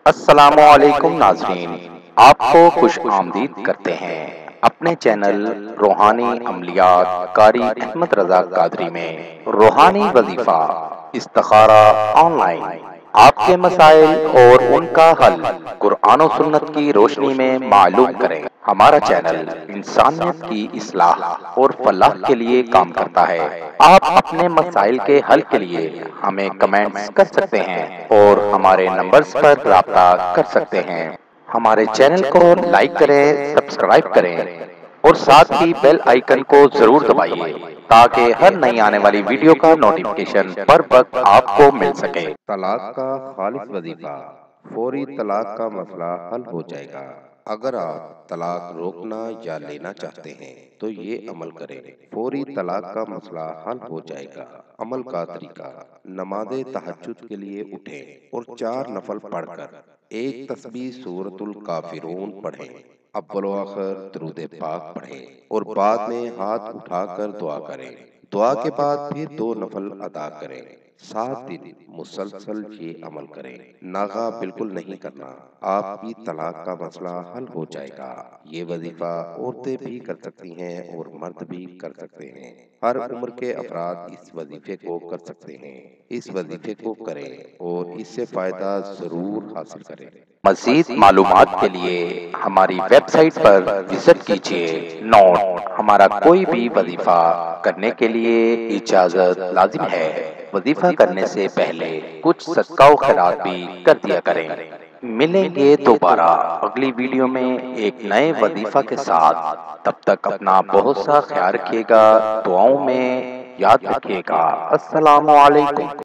अस्सलामुअलैकुम नाज़रीन, आपको खुश आमदीद करते हैं अपने चैनल रूहानी अमलियात कारी अहमद रज़ा कादरी में। रूहानी वजीफा इस्तिखारा ऑनलाइन, आपके मसाइल और उनका हल कुरान और सुन्नत की रोशनी में मालूम करें। हमारा चैनल इंसानियत की इस्लाह और फलाह के लिए काम करता है। आप अपने मसाइल के हल के लिए हमें कमेंट्स कर सकते हैं और हमारे नंबर्स पर राब्ता कर सकते हैं। हमारे चैनल को लाइक करें, सब्सक्राइब करें और साथ ही बेल आइकन को जरूर दबाइए ताकि हर नई आने वाली वीडियो का नोटिफिकेशन बर वक्त आपको मिल सके। तलाक का खालिस वजीफा, फौरी तलाक का मसला हल हो जाएगा। अगर आप तलाक रोकना या लेना चाहते हैं तो ये अमल करें, फौरी तलाक का मसला हल हो जाएगा। अमल का तरीका: नमाज़े तहज्जुद के लिए उठें और 4 नफल पढ़कर एक तस्बीह सूरतुल काफिरून पढ़ें। अव्वल व आखिर दुरूद पाक पढ़ें और बाद में हाथ उठाकर दुआ करें। दुआ के बाद फिर 2 नफल अदा करें। 7 दिन मुसलसल ये अमल करें। नागा बिल्कुल नहीं करना, आपकी तलाक का मसला हल हो जाएगा। ये वजीफा औरतें भी कर सकती हैं और मर्द भी कर सकते हैं। हर उम्र के अफराद इस वजीफे को कर सकते हैं। इस वजीफे को करें और इससे फायदा जरूर हासिल करें। मज़ीद मालूमात के लिए हमारी वेबसाइट पर विजिट कीजिए। नोट: हमारा कोई भी वजीफा करने के लिए इजाजत लाजिम है। वजीफा करने से पहले कुछ सदका व खैरात भी कर दिया करें। मिलेंगे दोबारा अगली वीडियो में एक नए वजीफा के साथ। तब तक अपना बहुत सा ख्याल रखिएगा, दुआओं में याद रखिएगा। अस्सलामु अलैकुम।